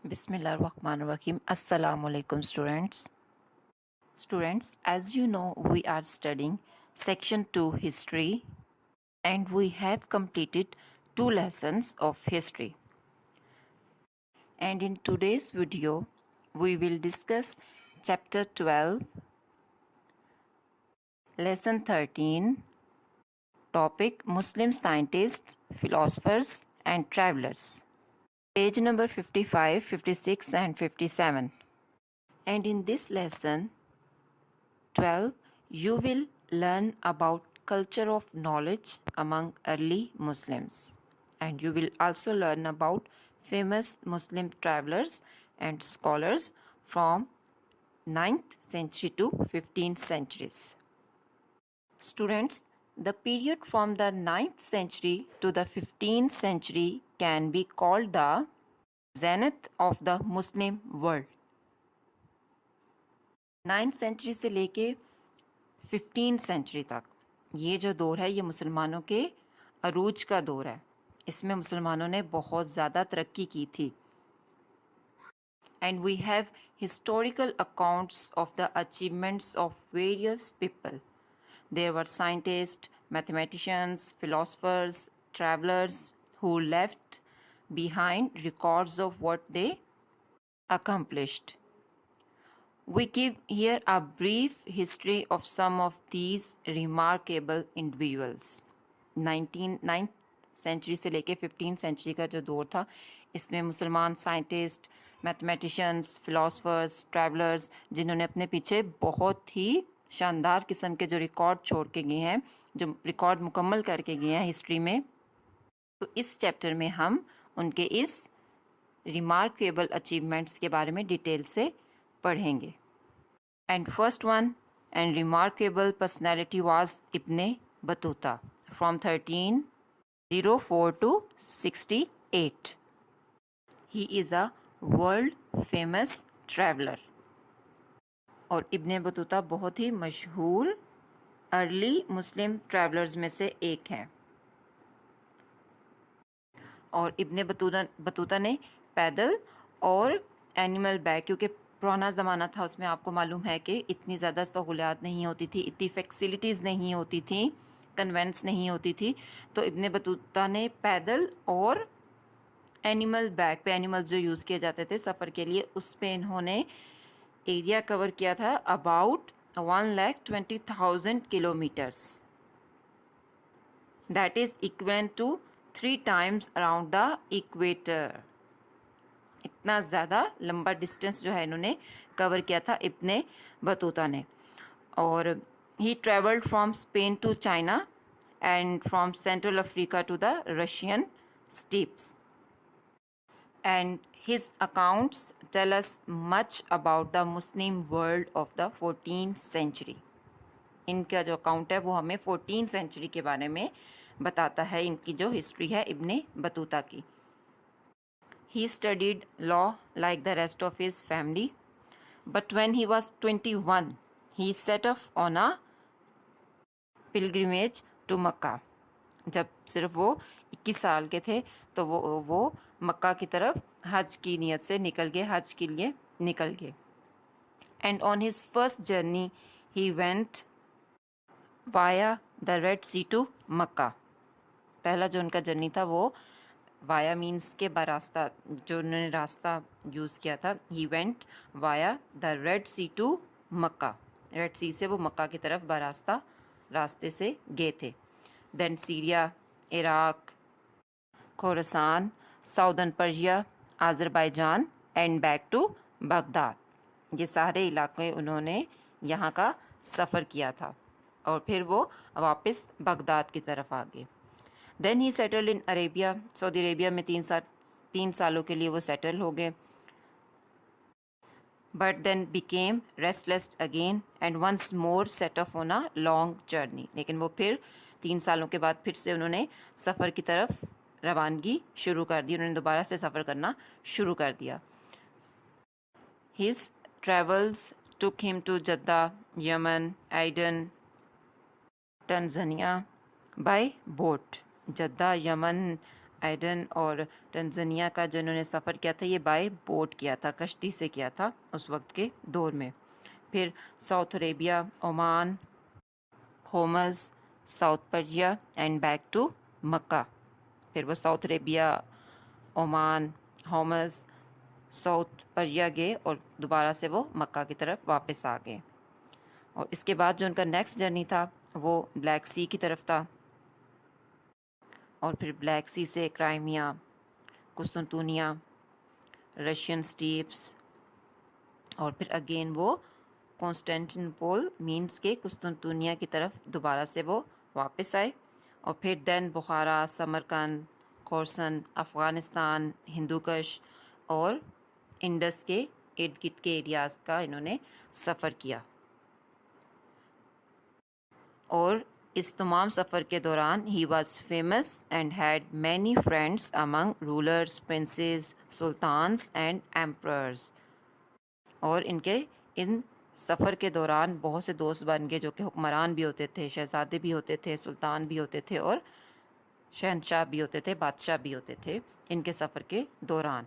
Bismillahirrahmanirrahim. Assalamu alaikum students. Students, as you know, we are studying section 2 history and we have completed 2 lessons of history. And in today's video, we will discuss chapter 12, lesson 13, topic Muslim scientists, philosophers and travelers. Page number 55, 56 and 57. And in this lesson 12, you will learn about culture of knowledge among early Muslims. And you will also learn about famous Muslim travelers and scholars from 9th century to 15th centuries. Students, the period from the 9th century to the 15th century can be called the zenith of the Muslim world. 9th century से लेके 15th century तक ये जो दौर है ये मुसलमानों के अरूज का दौर है. इसमें मुसलमानों ने बहुत ज़्यादा तरक्की की थी. And we have historical accounts of the achievements of various people. There were scientist, mathematicians, philosophers, travellers who left behind records of what they accomplished. We give here a brief history of some of these remarkable individuals. 9th century से लेके 15th century का जो दौर था इसमें मुसलमान scientist, mathematicians, philosophers, travellers जिन्होंने अपने पीछे बहुत ही शानदार किस्म के जो रिकॉर्ड छोड़ के गए हैं, जो रिकॉर्ड मुकम्मल करके गए हैं हिस्ट्री में, तो इस चैप्टर में हम उनके इस रिमार्केबल अचीवमेंट्स के बारे में डिटेल से पढ़ेंगे. And first one and remarkable personality was Ibn Battuta from 1304 to 68. He is a world famous traveler. और इब्न बतूता बहुत ही मशहूर अर्ली मुस्लिम ट्रैवलर्स में से एक हैं. और इब्न बतूता ने पैदल और एनिमल बैग, क्योंकि पुराना ज़माना था उसमें आपको मालूम है कि इतनी ज़्यादा सहूलियात नहीं होती थी, इतनी फैसिलिटीज़ नहीं होती थी, कन्वेंस नहीं होती थी, तो इब्न बतूता ने पैदल और एनिमल बैग पे, एनिमल्स जो यूज़ किए जाते थे सफ़र के लिए, उस पे इन्होंने एरिया कवर किया था about 1,20,000 kilometres. That is equivalent to 3 times around the equator. इतना ज़्यादा लंबा डिस्टेंस जो है इन्होंने कवर किया था इब्ने बतूता ने. और he travelled from Spain to China and from Central Africa to the Russian steppes. And his accounts tell us much about the Muslim world of the 14th century. इनका जो account है वो हमें 14th century के बारे में बताता है, इनकी जो हिस्ट्री है इब्ने बतूता की. He studied law like the rest of his family, but when he was 21, he set off on a pilgrimage to Mecca. जब सिर्फ वो 21 साल के थे तो वो मक्का की तरफ हज की नियत से निकल गए, हज के लिए निकल गए. And on his first journey, he went via the Red Sea to Mecca. पहला जो उनका जर्नी था वो वाया मीन्स के बरास्ता, जो उन्होंने रास्ता यूज़ किया था, he went via the Red Sea to Mecca. Red Sea से वो मक्का की तरफ बरास्ता रास्ते से गए थे. Then Syria, Iraq, Khorasan, southern Persia, Azerbaijan and back to Baghdad. ये सारे इलाके उन्होंने यहाँ का सफ़र किया था और फिर वो वापस बगदाद की तरफ आ गए. Then he settled in Arabia. Saudi Arabia में 3 सालों के लिए वो सेटल हो गए. But then became restless again and once more set off on a long journey. लेकिन वो फिर 3 सालों के बाद फिर से उन्होंने सफ़र की तरफ रवानगी शुरू कर दी. उन्होंने दोबारा से सफ़र करना शुरू कर दिया. His travels took him to Jeddah, Yemen, Aden, Tanzania by boat. Jeddah, Yemen Aden और तंजानिया का जो इन्होंने सफ़र किया था ये बाय बोट किया था, कश्ती से किया था उस वक्त के दौर में। फिर South Arabia, Oman, Hormuz, South Persia and back to Mecca. फिर वो South Arabia, Oman, Hormuz, South Persia गए और दोबारा से वो मक्का की तरफ वापस आ गए। और इसके बाद जो उनका नेक्स्ट जर्नी था वो ब्लैक सी की तरफ था, और फिर ब्लैक सी से क्राइमिया, कुस्तुनतुनिया, रशियन स्टीप्स, और फिर अगेन वो कॉन्स्टेंटिनोपल मीन्स के कुस्तुनतुनिया की तरफ दोबारा से वो वापस आए। और फिर देन बुखारा, समरकंद, खोरसन, अफ़गानिस्तान, हिंदूकश और इंडस के इर्द गिर्द के एरियाज़ का इन्होंने सफ़र किया। और इस तमाम सफ़र के दौरान he was famous and had many friends among rulers, princes, sultans and emperors. और इनके इन सफ़र के दौरान बहुत से दोस्त बन गए जो कि हुक्मरान भी होते थे, शहज़ादे भी होते थे, सुल्तान भी होते थे और शहनशाह भी होते थे, बादशाह भी होते थे। इनके सफ़र के दौरान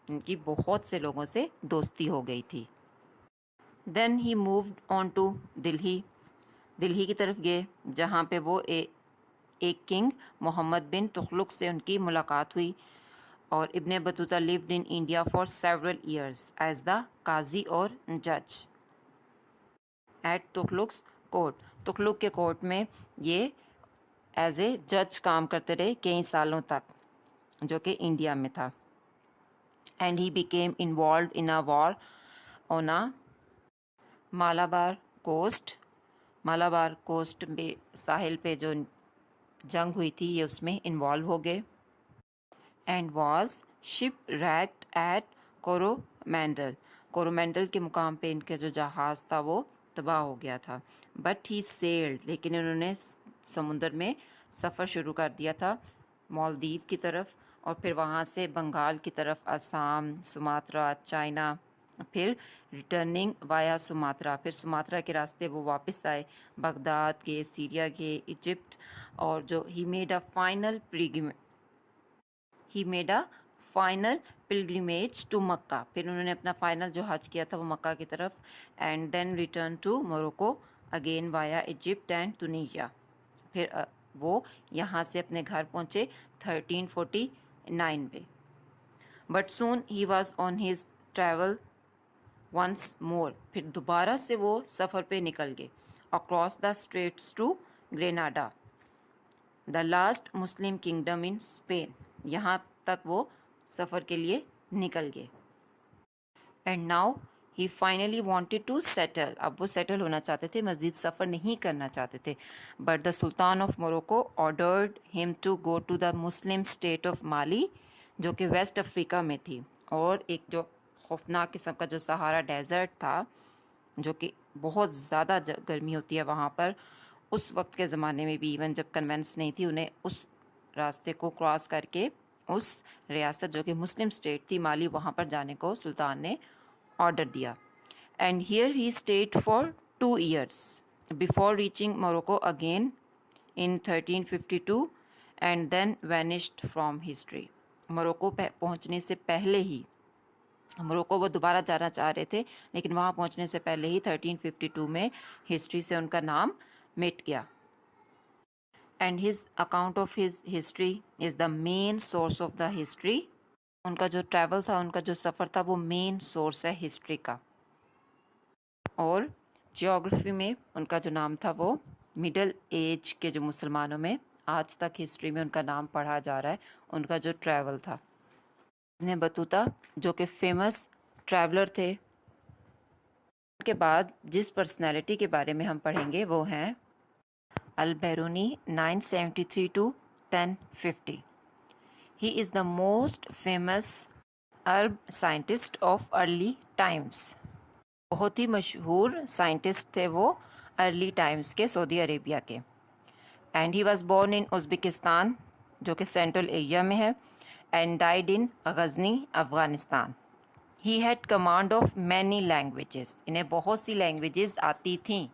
इनकी बहुत से लोगों से दोस्ती हो गई थी। Then he moved on to Delhi. Delhi की तरफ गए जहाँ पे वो एक किंग मोहम्मद बिन तुगलक से उनकी मुलाकात हुई। और Ibn Battuta lived in India for several years as the काजी और जज एट तुगलक्स कोर्ट। तुगलक के कोर्ट में ये एज ए जज काम करते रहे कई सालों तक, जो कि इंडिया में था। And he became involve in a war on a Malabar coast. Malabar coast में साहिल पे जो जंग हुई थी ये उसमें इन्वॉल्व हो गए। And was shipwrecked at Coromandel. Coromandel के मुकाम पे इनका जो जहाज़ था वो तबाह हो गया था। बट ही सेल्ड, लेकिन इन्होंने समुंदर में सफ़र शुरू कर दिया था मालदीव की तरफ, और फिर वहाँ से बंगाल की तरफ, असम, सुमात्रा, चाइना, फिर रिटर्निंग वाया सुमात्रा, फिर सुमात्रा के रास्ते वो वापस आए, बगदाद के, सीरिया के, इजिप्ट, और जो he made a final pilgrimage to Mecca. फिर उन्होंने अपना फाइनल जो हज किया था वो मक्का की तरफ। And then return to Morocco again via Egypt and Tunisia. फिर वो यहाँ से अपने घर पहुँचे 1349 में। But soon he was on his travel once more. फिर दोबारा से वो सफ़र पे निकल गए across the straits to Granada, the last Muslim kingdom in Spain. यहाँ तक वो सफ़र के लिए निकल गए। And now he finally wanted to settle. अब वो सेटल होना चाहते थे, मज़ीद सफ़र नहीं करना चाहते थे। But the sultan of Morocco ordered him to go to the Muslim state of Mali, जो कि वेस्ट अफ्रीका में थी, और एक जो खौफनाक किस्म का जो सहारा डेजर्ट था, जो कि बहुत ज़्यादा गर्मी होती है वहाँ पर। उस वक्त के ज़माने में भी इवन जब कन्वेंस नहीं थी, उन्हें उस रास्ते को क्रॉस करके उस रियासत जो कि मुस्लिम स्टेट थी माली, वहाँ पर जाने को सुल्तान ने ऑर्डर दिया। And here he stayed for 2 years before reaching Morocco again in 1352 and then vanished from history. Morocco पहुँचने से पहले ही, मोरक्को वो दोबारा जाना चाह रहे थे, लेकिन वहाँ पहुँचने से पहले ही 1352 में हिस्ट्री से उनका नाम मिट गया। And his account of his history is the main source of the history. उनका जो ट्रैवल था, उनका जो सफ़र था, वो मेन सोर्स है हिस्ट्री का। और जियोग्राफी में उनका जो नाम था वो मिडल एज के जो मुसलमानों में आज तक हिस्ट्री में उनका नाम पढ़ा जा रहा है, उनका जो ट्रैवल था। इब्न बतूता जो कि फेमस ट्रैवलर थे। के बाद जिस पर्सनैलिटी के बारे में हम पढ़ेंगे वो हैं अल बैरूनी 973 to 1050। He is the most famous Arab scientist of early times। बहुत ही मशहूर साइंटिस्ट थे वो अर्ली टाइम्स के, सऊदी अरेबिया के। And he was born in Uzbekistan, जो कि सेंट्रल एशिया में है, and died in Ghazni, Afghanistan. He had command of many languages. इन्हें बहुत सी लैंग्वेजेस आती थीं।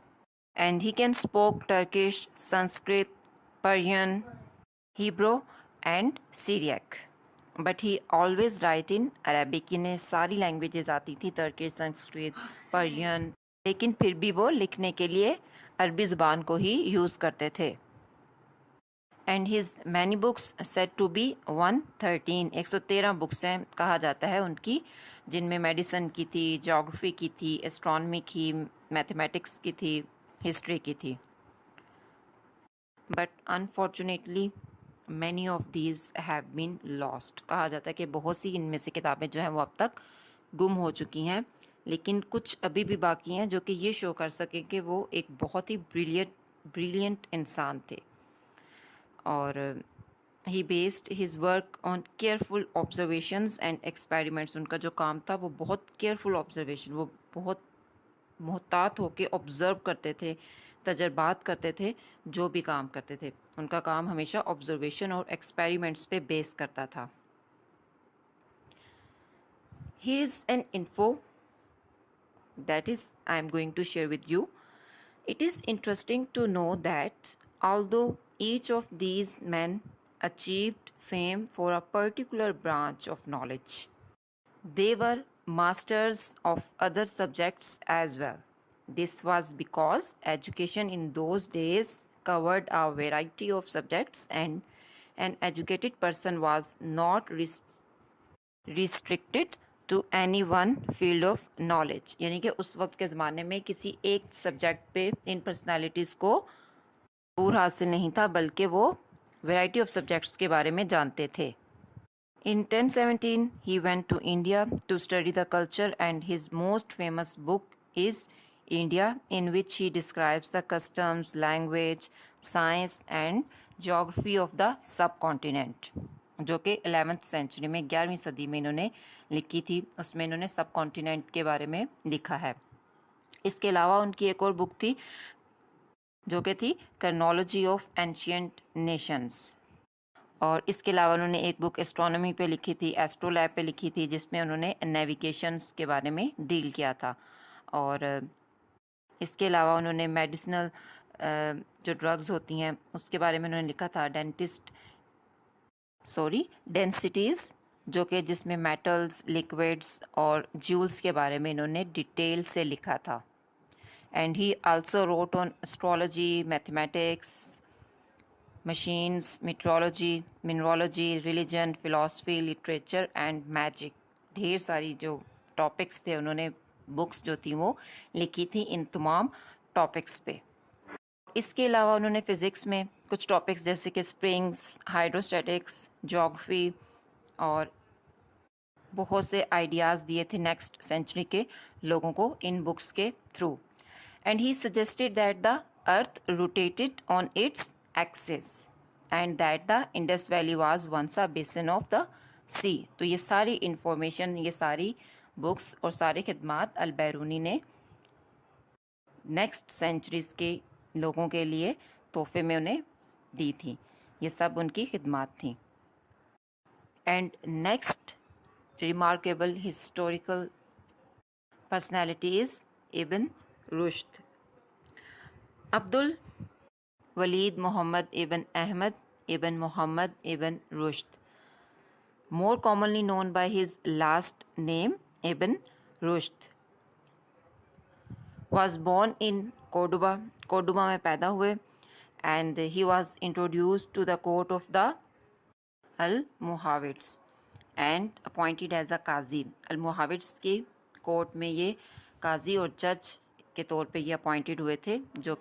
And he can spoke Turkish, Sanskrit, Persian, Hebrew and Syriac, but he always write in Arabic. इन्हें सारी लैंग्वेजेस आती थी, टर्किश, संस्कृत, पर्शियन, लेकिन फिर भी वो लिखने के लिए अरबी ज़ुबान को ही यूज़ करते थे। And his many books said to be 113, 113 books हैं कहा जाता है उनकी, जिनमें मेडिसिन की थी, जोग्राफी की थी, एस्ट्रोनॉमी की, मैथमेटिक्स की थी, हिस्ट्री की थी। But unfortunately many of these have been lost. कहा जाता है कि बहुत सी इनमें से किताबें जो हैं वो अब तक गुम हो चुकी हैं, लेकिन कुछ अभी भी बाकी हैं जो कि ये शो कर सकें कि वो एक बहुत ही ब्रिलियंट इंसान थे। और he based his work on careful observations and experiments. उनका जो काम था वो बहुत केयरफुल ऑब्जर्वेशन, वो बहुत मोहतात होकर ऑब्ज़र्व करते थे, तजर्बात करते थे, जो भी काम करते थे उनका काम हमेशा ऑब्जर्वेशन और एक्सपेरिमेंट्स पे बेस करता था। Here is an info that is I am going to share with you. It is interesting to know that although each of these men achieved fame for a particular branch of knowledge, they were masters of other subjects as well. This was because education in those days covered a variety of subjects and an educated person was not restricted to any one field of knowledge. यानी कि उस वक्त के ज़माने में किसी एक subject पे इन पर्सनालिटीज़ को दूर हासिल नहीं था, बल्कि वो वैरायटी ऑफ सब्जेक्ट्स के बारे में जानते थे। In 1017, he went to India to study the culture, and his most famous book is India, in which he describes the customs, language, science and geography of the subcontinent, जो कि 11th century में 11वीं सदी में इन्होंने लिखी थी। उसमें इन्होंने सब कॉन्टिनेंट के बारे में लिखा है। इसके अलावा उनकी एक और बुक थी जो कि थी कर्नोलॉजी ऑफ एंशियंट नेशंस, और इसके अलावा उन्होंने एक बुक एस्ट्रोनॉमी पे लिखी थी, एस्ट्रोलैब पे लिखी थी, जिसमें उन्होंने नेविगेशंस के बारे में डील किया था। और इसके अलावा उन्होंने मेडिसिनल जो ड्रग्स होती हैं उसके बारे में उन्होंने लिखा था, डेंसिटीज़, जो कि जिसमें मेटल्स, लिक्विड्स और ज्यूल्स के बारे में इन्होंने डिटेल से लिखा था। And he also wrote on astrology, mathematics, machines, meteorology, mineralogy, religion, philosophy, literature and magic. ढेर सारी जो टॉपिक्स थे उन्होंने बुक्स जो थी वो लिखी थी इन तमाम टॉपिक्स पे। इसके अलावा उन्होंने फ़िज़िक्स में कुछ टॉपिक्स जैसे कि स्प्रिंग्स, हाइड्रोस्टैटिक्स, ज्योग्राफी और बहुत से आइडियाज़ दिए थे नेक्स्ट सेंचुरी के लोगों को इन बुक्स के through. And he suggested that the earth rotated on its axis and that the Indus valley was once a basin of the sea. तो ये सारी इंफॉर्मेशन, ये सारी बुक्स और सारे खिदमात अल-बैरूनी ने नेक्स्ट सेंचुरीज़ के लोगों के लिए तोहफे में उन्हें दी थी। ये सब उनकी खिदमात थी। And next remarkable historical personality is Ibn Rushd. Abdul Walid Muhammad ibn Ahmad ibn Muhammad ibn Rushd, more commonly known by his last name Ibn Rushd, was born in Cordoba. Cordoba में पैदा हुए, and he was introduced to the court of the Almohavids and appointed as a काजी। Almohavids की court में ये काजी और जज के तौर पे ये अपॉइंटेड हुए थे, जो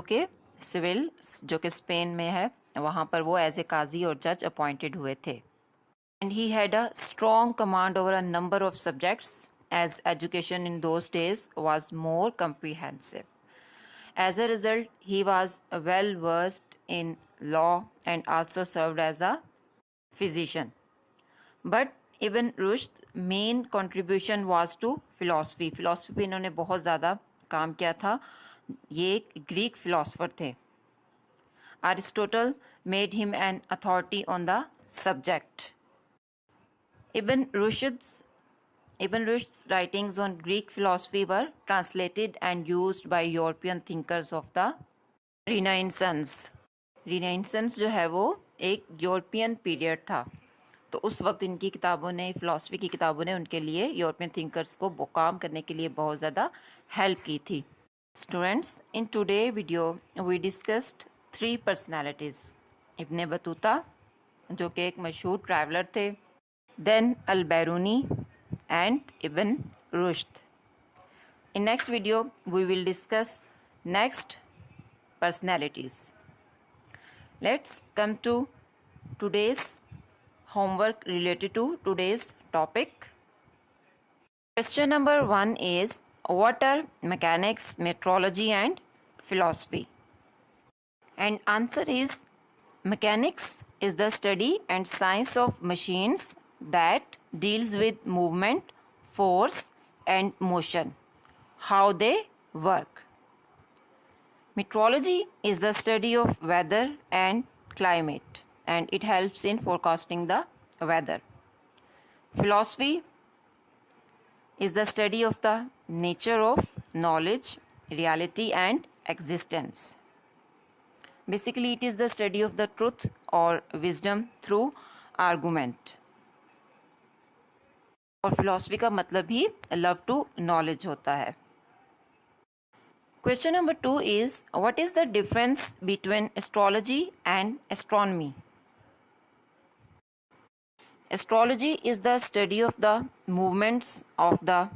कि सिविल, जो कि स्पेन में है, वहाँ पर वो एज ए काजी और जज अपॉइंटेड हुए थे। And he had a strong command over a number of subjects as education in those days was more comprehensive. As a result, he was well versed in law and also served as a physician. But Ibn Rushd main contribution was to philosophy. Philosophy इन्होंने बहुत ज़्यादा काम किया था। ये एक Greek philosopher थे। Aristotle made him an authority on the subject. Ibn Rushd's writings on Greek philosophy were translated and used by European thinkers of the Renaissance. Renaissance जो है वो एक यूरोपियन पीरियड था, तो उस वक्त इनकी किताबों ने, फ़िलासफ़ी की किताबों ने उनके लिए, यूरोपियन थिंकर्स को काम करने के लिए बहुत ज़्यादा हेल्प की थी. Students, in today video we discussed 3 personalities. Ibn Battuta जो कि एक मशहूर ट्रैवलर थे, then Al-Biruni and Ibn Rushd. In next video we will discuss next personalities. Let's come to today's homework related to today's topic. Question number 1 is, what are mechanics, metrology and philosophy? And answer is, mechanics is the study and science of machines that deals with movement, force and motion, how they work. Meteorology is the study of weather and climate, and it helps in forecasting the weather. Philosophy is the study of the nature of knowledge, reality and existence. Basically, it is the study of the truth or wisdom through argument. और philosophy का मतलब ही love to knowledge होता है. Question number 2 is, what is the difference between astrology and astronomy? Astrology is the study of the movements of the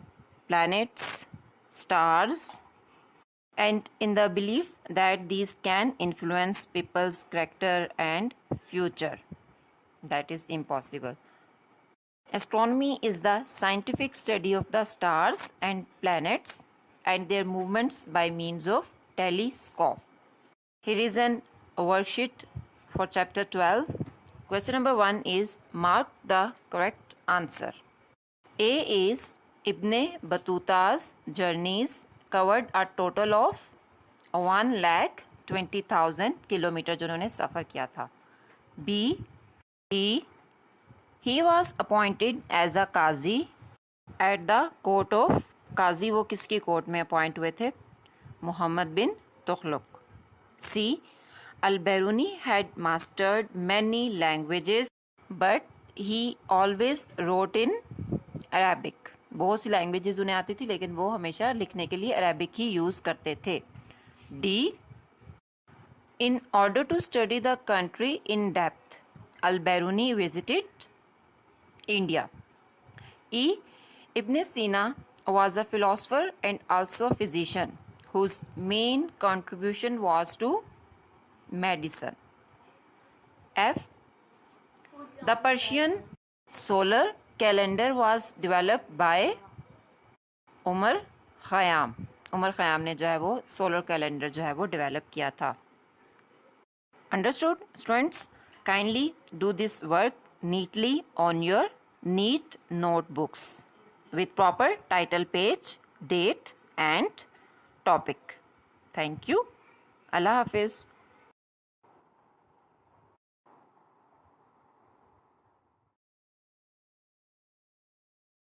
planets, stars, and in the belief that these can influence people's character and future. That is impossible. Astronomy is the scientific study of the stars and planets and their movements by means of telescope. Here is an worksheet for chapter 12. Question number 1 is, mark the correct answer. A is, Ibn Battuta's journeys covered a total of 1,20,000 kilometre जो उन्होंने सफ़र किया था. B, he was appointed as a qazi at the court of, काजी वो किसकी court में appoint हुए थे? Muhammad bin Tughlaq. C, Al-Biruni had mastered many languages but he always wrote in Arabic. बहुत सी लैंग्वेजेस उन्हें आती थी लेकिन वो हमेशा लिखने के लिए अरेबिक ही यूज़ करते थे. D, in order to study the country in depth Al-Biruni visited India. E, Ibn Sina was a philosopher and also a physician whose main contribution was to medicine. F, the Persian solar calendar was developed by Umar Khayyam. Umar Khayyam ने जो है वो solar calendar जो है वो develop किया था. Understood, students? Kindly do this work neatly on your neat notebooks with proper title page, date and topic. Thank you. Allah Hafiz.